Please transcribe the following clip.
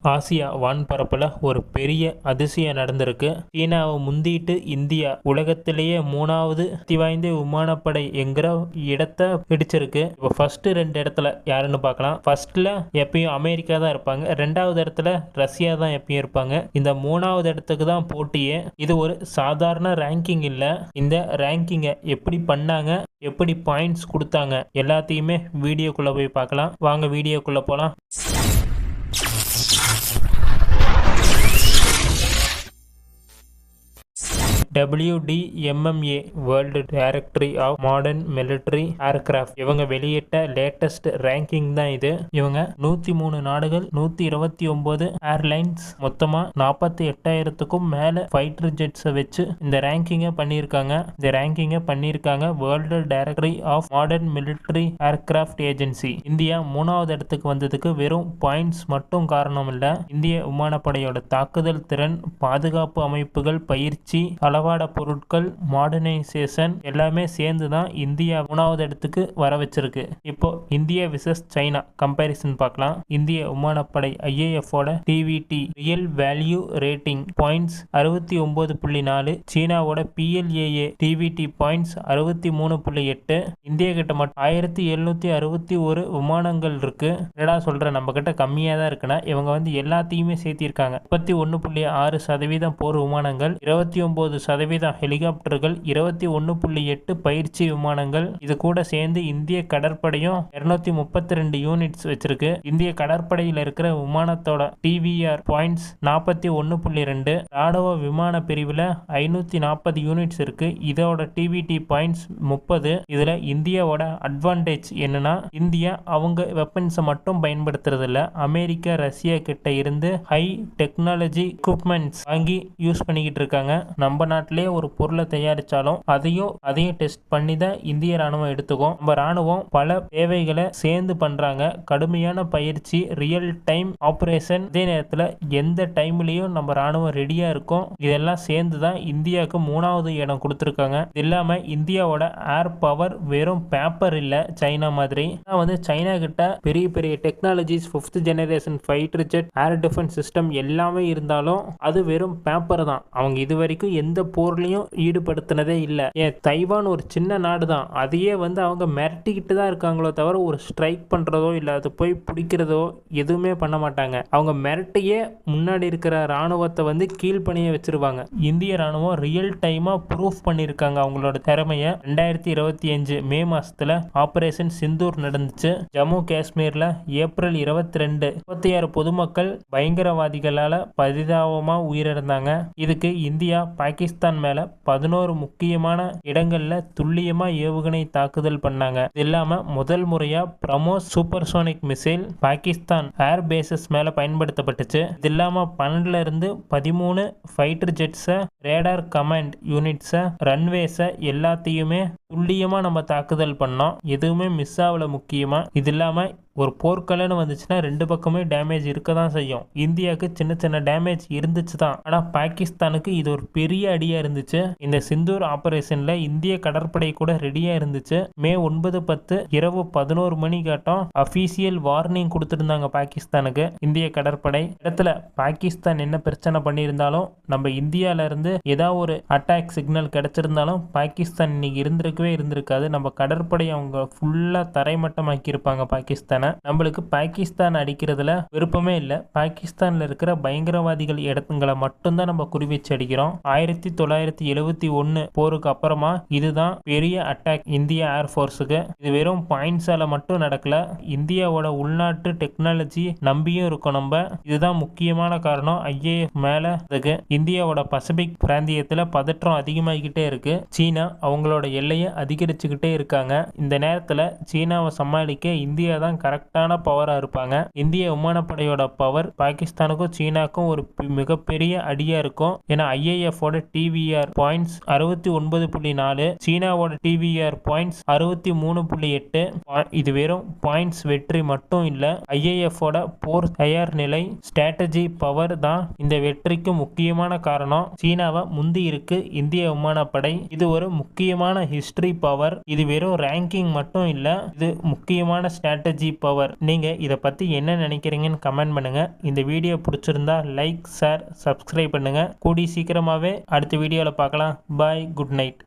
Asia வான்பரப்புல ஒரு பெரிய அதிசயம் நடந்திருக்கு. சீனாவை முந்திட்டு இந்தியா உலகத்திலேயே 3வது சக்தி வாய்ந்த விமானப்படை என்கிற இடத்தை பிடிச்சிருக்கு. இப்போ ஃபர்ஸ்ட் 2 இடத்துல யாருன்னு பார்க்கலாம். ஃபர்ஸ்ட்ல எப்பயும் அமெரிக்கா தான் இருப்பாங்க. 2வது இடத்துல ரஷ்யா தான் எப்பயும் இருப்பாங்க. இந்த 3வது இடத்துக்கு தான் போட்டியே. இது ஒரு சாதாரண ரேங்கிங் இல்ல. இந்த ரேங்கிங்கை எப்படி பண்ணாங்க, எப்படி பாயிண்ட்ஸ் கொடுத்தாங்க, எல்லாத்தையுமே வீடியோக்குள்ள போய் பார்க்கலாம். வாங்க வீடியோக்குள்ள போலாம். WDMMA world directory of modern military aircraft இவங்க வெளியிட்ட லேட்டஸ்ட் ரேங்கிங் தான் இது. இவங்க 103 நாடுகள், 129 ஏர்லைன்ஸ், மொத்தமா 48,000க்கும் மேல ஃபைட்டர் ஜெட்ஸை வச்சு இந்த ரேங்கிங்கை பண்ணியிருக்காங்க. World directory of modern military aircraft agency. India 3வது இடத்துக்கு வந்ததுக்கு வெறும் பாயிண்ட்ஸ் மட்டும் காரணம் இல்ல. இந்திய விமானப்படையோட தாக்குதல் திறன், பாதுகாப்பு அமைப்புகள், பயிற்சி, தளவாட பொருட்கள், மாடர்னைசேஷன் எல்லாமே சேர்ந்து தான் இந்தியா 3வது இடத்துக்கு வர வச்சிருக்கு. இப்போ இந்தியா விசஸ் சைனா கம்பேரிசன் பார்க்கலாம். இந்திய விமானப்படை IAF ஓட TVT real value rating points 69.4, சீனாவோட PLAA TVT points 63.8. India கிட்ட மட்டும் 1761 விமானங்கள் இருக்கு. என்னடா சொல்ற, நம்ம கிட்ட கம்மியா தான் இருக்குன்னா, இவங்க எல்லாத்தையுமே சேர்த்திருக்காங்க. 31.6% போர் விமானங்கள், 29% ஹெலிகாப்டர்கள், 21.8 பயிற்சி விமானங்கள். இது கூட சேர்ந்து இந்திய கடற்படையும் 232 யூனிட்ஸ் வச்சிருக்கு. இந்திய கடற்படையில் இருக்கிற விமானத்தோட TVR பாயிண்ட்ஸ் 41.2. ராணுவ விமான பிரிவுல 540 யூனிட்ஸ் இருக்கு. இதோட TVT பாயிண்ட்ஸ் 30. இதுல இந்தியாவோட அட்வான்டேஜ் என்னன்னா, இந்தியா அவங்க வெப்பன்ஸை மட்டும் பயன்படுத்துறது இல்ல, அமெரிக்கா, ரஷ்யா கிட்ட இருந்து ஹை டெக்னாலஜி எக்யூப்மெண்ட்ஸ் வாங்கி யூஸ் பண்ணிக்கிட்டு இருக்காங்க. நம்ம நாட்டிலே ஒரு பொருளை தயாரிச்சாலும் அதையும் டெஸ்ட் பண்ணி தான் இந்திய ராணுவம் எடுத்துக்கும். நம்ம ராணுவம் பல தேவைகளை சேர்ந்து பண்றாங்க. கடுமையான பயிற்சி, ரியல் டைம் ஆபரேஷன், அதே நேரத்தில் எந்த டைம்லயும் நம்ம ராணுவம் ரெடியா இருக்கும். இதெல்லாம் சேர்ந்து தான் இந்தியாவுக்கு 3வது இடம் கொடுத்துருக்காங்க. இது இல்லாம இந்தியாவோட ஏர் பவர் வெறும் பேப்பர் இல்ல, சைனா மாதிரி. சைனா கிட்ட பெரிய பெரிய technologies, 5th generation fighter jet, air defence system எல்லாமே இருந்தாலும் அது வெறும் பேப்பர் தான். அவங்க இது வரைக்கும் எந்த போர்லையும் ஈடுபடுத்தினதே இல்லை. ஏன் தைவான் ஒரு சின்ன நாடு தான், அதையே அவங்க மிரட்டிக்கிட்டு தான் இருக்காங்களோ தவிர ஒரு ஸ்ட்ரைக் பண்றதோ இல்லை அது போய் பிடிக்கிறதோ எதுவுமே பண்ண மாட்டாங்க. அவங்க மிரட்டியே முன்னாடி இருக்கிற ராணுவத்தை கீழ்பணிய வச்சிருவாங்க. இந்திய ராணுவம் ரியல் டைமா ப்ரூஃப் பண்ணியிருக்காங்க அவங்களோட திறமைய. 2025 மே மாசத்துல ஆபரேஷன் சிந்தூர் நடந்துச்சு. ஜம்மு காஷ்மீர்ல ஏப்ரல் 22 36 பொதுமக்கள் பயங்கரவாதிகளால பரிதாபமா உயிரிழந்தாங்க. இதுக்கு இந்தியா பாகிஸ்தான் மேல 11 முக்கியமான இடங்கள்ல துல்லியமா ஏவுகணை தாக்குதல் பண்ணாங்க. இது இல்லாம முதல் முறையா பிரமோஸ் சூப்பர்சோனிக் மிசைல் பாகிஸ்தான் ஏர் பேசஸ் மேல பயன்படுத்தப்பட்டுச்சு. இது இல்லாம 12 இருந்து 13 ஃபைட்டர் ஜெட்ஸ, ரேடார் கமாண்ட் யூனிட்ஸ, ரன்வேஸ எல்லாத்தையுமே துல்லியமா நம்ம தாக்குதல் பண்ணோம். எதுவுமே மிஸ் ஆகல. முக்கியமா இது இல்லாம ஒரு போர்க்கலன்னு வந்துச்சுன்னா 2 பக்கமே டேமேஜ் இருக்க தான் செய்யும். இந்தியாவுக்கு சின்ன சின்ன டேமேஜ் இருந்துச்சு தான், ஆனா பாகிஸ்தானுக்கு இது ஒரு பெரிய அடியா இருந்துச்சு. இந்த சிந்தூர் ஆபரேஷன்ல இந்திய கடற்படை கூட ரெடியா இருந்துச்சு. மே 9-10 இரவு 11 மணி காட்டம் அபிஷியல் வார்னிங் கொடுத்துருந்தாங்க பாகிஸ்தானுக்கு. இந்திய கடற்படை இடத்துல பாகிஸ்தான் என்ன பிரச்சனை பண்ணியிருந்தாலும், நம்ம இந்தியால இருந்து ஏதாவது ஒரு அட்டாக் சிக்னல் கிடைச்சிருந்தாலும் பாகிஸ்தான் இன்னைக்கு இருந்திருக்காது. நம்ம கடற்படை அவங்க ஃபுல்லா தரைமட்டமாக்கி இருப்பாங்க பாகிஸ்தானை. நம்மளுக்கு பாகிஸ்தான் அடிக்கிறதுல விருப்பமே இல்லை. பாகிஸ்தான்ல இருக்கிற பயங்கரவாதிகள் இடத்துங்களை மட்டும்தான் நம்ம குறிவச்சு அடிக்கிறோம். 1971 போருக்கு அப்புறமா இதுதான் பெரிய அட்டாக் இந்திய ஏர்ஃபோர்ஸுக்கு. இது வெறும் பாயிண்ட்ஸால மட்டும் நடக்கல, இந்தியாவோட உள்நாட்டு டெக்னாலஜி நம்பியும் இருக்கும் நம்ம. இதுதான் முக்கியமான காரணம் IAF மேல இருக்கு. இந்தியாவோட பசிபிக் பிராந்தியத்துல பதற்றம் அதிகமாகிக்கிட்டே இருக்கு. சீனா அவங்களோட எல்லையை அதிகரிச்சுக்கிட்டே இருக்காங்க. இந்த நேரத்துல சீனாவை சமாளிக்க இந்தியா தான் கரெக்டான பவரா இருப்பாங்க. இந்திய விமானப்படையோட பவர் பாகிஸ்தானுக்கும் சீனாக்கும் ஒரு மிகப்பெரிய அடியா இருக்கும். ஏன்னா IAF ஓட TVR பாயிண்ட்ஸ் 69.4, சீனாவோட TVR பாயிண்ட்ஸ் 63.8. இது வெறும் பாயிண்ட்ஸ் வெற்றி மட்டும் இல்ல, IAF ஓட போர் தயார் நிலை, ஸ்ட்ராட்டஜி பவர் தான் இந்த வெற்றிக்கு முக்கியமான காரணம். சீனாவை முந்தி இருக்கு இந்திய விமானப்படை. இது ஒரு முக்கியமான ஹிஸ்டரி மிலிட்ரி பவர். இது வெறும் ரேங்கிங் மட்டும் இல்ல, இது முக்கியமான ஸ்ட்ராட்டஜி பவர். நீங்க இத பத்தி என்ன நினைக்கிறீங்கன்னு கமெண்ட் பண்ணுங்க. இந்த வீடியோ பிடிச்சிருந்தா லைக், ஷேர், சப்ஸ்கிரைப் பண்ணுங்க. கூடி சீக்கிரமாவே அடுத்த வீடியோல பார்க்கலாம். பாய், குட் நைட்.